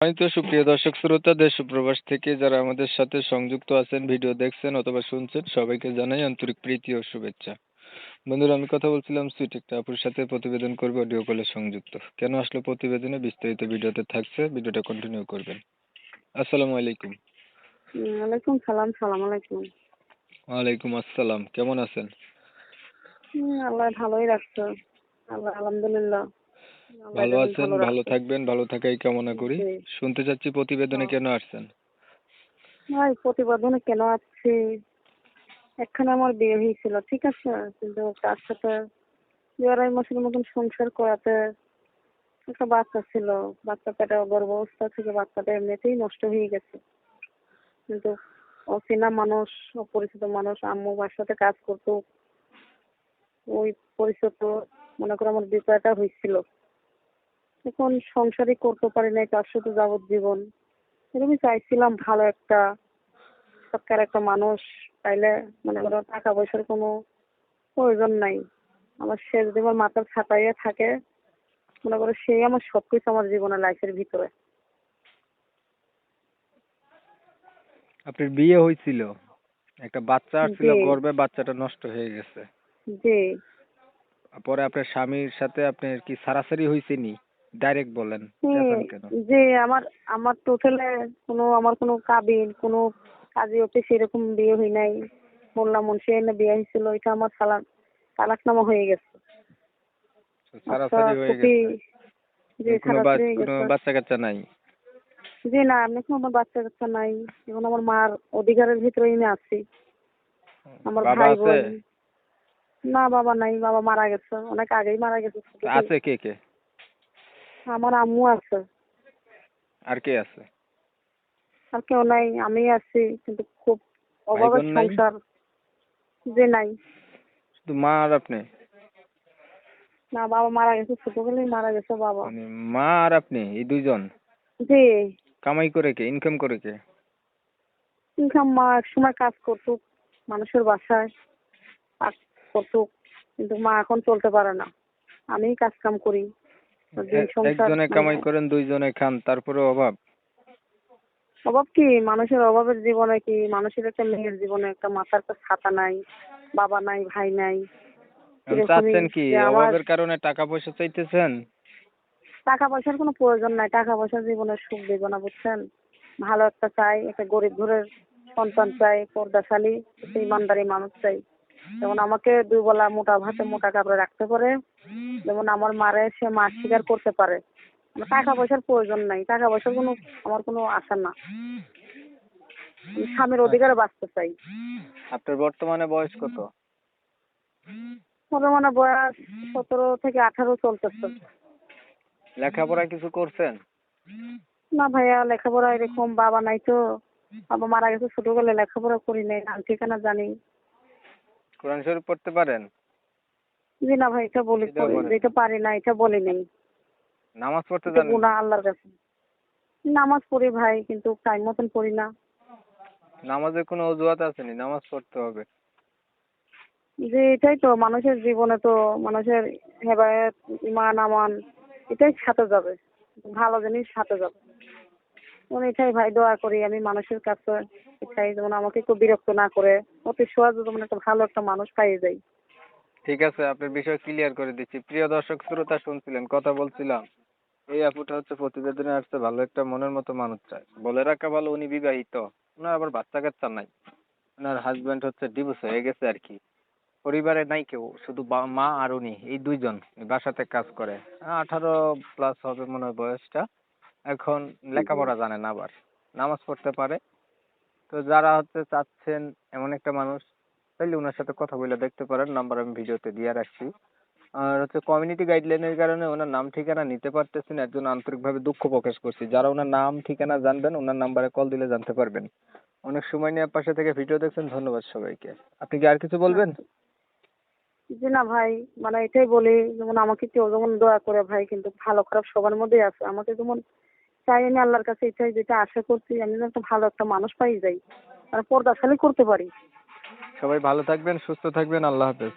তো সুপ্রিয় দর্শক শ্রোতা দেশ ও প্রবাস থেকে যারা আমাদের সাথে সংযুক্ত আছেন, ভিডিও দেখছেন অথবা শুনছেন, সবাইকে জানাই আন্তরিক প্রীতি ও শুভেচ্ছা। বন্ধুরা, আমি কথা বলছিলাম সুইট একটা আপুর সাথে, প্রতিবেদন করবে অডিও কলে সংযুক্ত। কেন আসলে প্রতিবেদনে বিস্তারিত ভিডিওতে থাকছে, ভিডিওটা কন্টিনিউ করবেন। আসসালামু আলাইকুম। ওয়ালাইকুম সালাম, সালাম আলাইকুম। ওয়ালাইকুম আসসালাম, কেমন আছেন? আল্লাহ ভালোই রাখছে। আল্লাহ আলহামদুলিল্লাহ। আল্লাহ ভালো যেমন আছেন, ভালো ভালো রাখছে। থাকবেন, ভালো থাকাই কামনা করি। জি। শুনতে চাচ্ছি প্রতিবেদনে কেন আসছেন? ভাই প্রতিবেদনে কেন আসছি, একখানে আমার বিয়ে হয়েছিল, ঠিক আছে, কিন্তু তার সাথে 2-2.5 মাসের মতন সংসার করাতে একটা বাচ্চা ছিল। বাচ্চা পেটে গর্ভাবস্থা থেকে বাচ্চাটা এমনিতেই নষ্ট হয়ে গেছে। কিন্তু অচেনা মানুষ, অপরিচিত মানুষ, আম্মু বাসাতে কাজ করতো, ওই পরিচিত মনে করে আমার বিপদটা হয়েছিল। এখন সংসারই করতে পারি নাই তার সাথে যাবজ্জীবন। এরকমই চাইছিলাম ভালো একটা সৎকার একটা মানুষ পাইলে, মনে করো টাকা পয়সার কোনো প্রয়োজন নাই, আমার শেষ জীবন মাথার ছাতাইয়ে থাকে, মনে করো সেই আমার সবকিছু আমার জীবনের লাইফের ভিতরে। আপনার বিয়ে হয়েছিল, একটা বাচ্চা আসছিল জি। গর্ভে, বাচ্চাটা নষ্ট হয়ে গেছে। জি। পরে আপনার স্বামীর সাথে আপনার কি সারাসারি হয়েছে নি? ডাইরেক্ট বলেন, হুম, চেঁচান কেন? যে আমার আমার টোটালে আমার কোনো কাবিন কোনো কাজে অফিস এরকম বিয়ে হয় নাই। মোল্লা মুন্সি এনে বিয়ে হয়েছিল, এটা আমার তালাকনামা হয়ে গেছে। আচ্ছা সারাসারি হয়ে খুবই। গেছে। যে কোনো ছাড়াছাড়ি হয়ে কোনো গেছে। বাচ্চা কাচ্চা নাই? জি না, আমি এখন আমার বাচ্চা কাচ্চা নাই। এখন আমার মার অধিকারের ভিতরেই আমি আছি। আমার বাবা ভাই আছে? বোন। না বাবা নাই, বাবা মারা গেছে, অনেক আগেই মারা গেছে ছোটতেই। আছে কে কে? আমার আম্মু আছে। আর কে আছে? আর কেউ নাই, আমি আছি, কিন্তু খুব ভাই অভাবের বোন নাই? সংসার। যে নাই। শুধু মা আর আপনি? না, বাবা মারা গেছে, ছোটবেলায় মারা গেছে বাবা। মানে মা আর আপনি এই দুইজন? জি। কামাই করে কে, ইনকাম করে কে? ইনকাম মা একসময় কাজ করতো মানুষের বাসায়, কাজ করতো, কিন্তু মা এখন চলতে পারে না, আমিই কাজ কাম করি। দিন সংসার একজনে মানে কামাই করেন, দুইজনে খান, তারপরে অভাব? অভাব কি মানুষের, অভাবের জীবনে কি মানুষের একটা মেয়ের জীবনে একটা মাথার একটা ছাতা নাই, বাবা নাই, ভাই নাই, এরকমই। চাচ্ছেন কি, যে আমার অভাবের কারণে টাকা পয়সা চাইতেছেন? টাকা পয়সার কোনো প্রয়োজন নাই, টাকা পয়সার জীবনের সুখ দেব না, বুঝছেন। ভালো একটা চাই, একটা গরিব ঘরের সন্তান চাই, পর্দাশালী একটা ইমানদারি মানুষ চাই, যেমন আমাকে দুবেলা মোটা ভাতে মোটা কাপড়ে রাখতে পারে, যেমন আমার মারে সে মা স্বীকার করতে পারে। আমার টাকা পয়সার প্রয়োজন নাই, টাকা পয়সার কোনো আমার কোনো আশা না। আমি স্বামীর অধিকারে বাঁচতে চাই। আপনার বর্তমানে বয়স কত? বর্তমানে বয়স 17 থেকে 18 চলতেছে। লেখাপড়া কিছু করছেন? না ভাইয়া, লেখাপড়া এরকম বাবা নাই তো, বাবা মারা গেছে ছোটবেলায়, লেখাপড়া করি নাই, নাম ঠিকানা জানি। কোরআন শরীফ পড়তে পারেন? জি না ভাই, এটা বলি এটাও পারেন? যেটা পারি না এটা বলি নাই। নামাজ পড়তে এটা জানেন গুনাহ না? আল্লাহর কাছে। নামাজ পড়ি ভাই, কিন্তু টাইম মতন পড়ি না। নামাজের কোনো অজুহাত আসেনি, নামাজ পড়তে হবে। যে এটাই তো মানুষের জীবনে, তো মানুষের হেদায়েত, ইমান আমান এটাই সাথে যাবে, ভালো জিনিস সাথে যাবে। এটাই ভাই দোয়া করি আমি মানুষের কাছে, এটাই যেমন আমাকে একটু বিরক্ত না করে, অতি সহজে যেমন একটা ভালো একটা মানুষ পাইয়ে যায়। ঠিক আছে, আপনার বিষয় ক্লিয়ার করে দিচ্ছি। প্রিয় দর্শক শ্রোতা, শুনছিলেন, কথা বলছিলাম। এই আপুটা হচ্ছে প্রতিবেদনে আসছে, ভালো একটা মনের মতো মানুষ চায়। বলে রাখা ভালো, উনি বিবাহিত। ওনার আবার বাচ্চা কাচ্চা নাই। ওনার হাজবেন্ড হচ্ছে ডিভোর্স হয়ে গেছে আর কি। পরিবারে নাই কেউ, শুধু মা আর উনি, এই দুইজন বাসাতে কাজ করে। 18+ হবে মনে হয় বয়সটা। এখন জি। লেখাপড়া জানে না, আবার নামাজ পড়তে পারে। তো যারা হচ্ছে চাচ্ছেন এমন একটা মানুষ, তাইলে ওনার সাথে কথা বলে দেখতে পারেন। নাম্বার আমি ভিডিওতে দিয়ে রাখছি। আর হচ্ছে কমিউনিটি গাইডলাইনের কারণে ওনার নাম ঠিকানা নিতে পারতেছি না, এর জন্য আন্তরিকভাবে দুঃখ প্রকাশ করছি। যারা ওনার নাম ঠিকানা জানবেন, ওনার নাম্বারে কল দিলে জানতে পারবেন। অনেক সময় নিয়ে পাশে থেকে ভিডিও দেখছেন, ধন্যবাদ সবাইকে। আপনি কি আর কিছু বলবেন? আচ্ছা। জি না ভাই, মানে এটাই বলি, যেমন আমাকে কেউ যেমন দোয়া করে ভাই, কিন্তু ভালো খারাপ সবার মধ্যেই আছে, আমাকে যেমন চাই আমি আল্লাহর কাছে, এটাই যেটা আশা করছি, আমি যেন একটা ভালো একটা মানুষ পাই যাই, আর পর্দাশালী করতে পারি। সবাই ভালো থাকবেন, সুস্থ থাকবেন, আল্লাহ হাফেজ।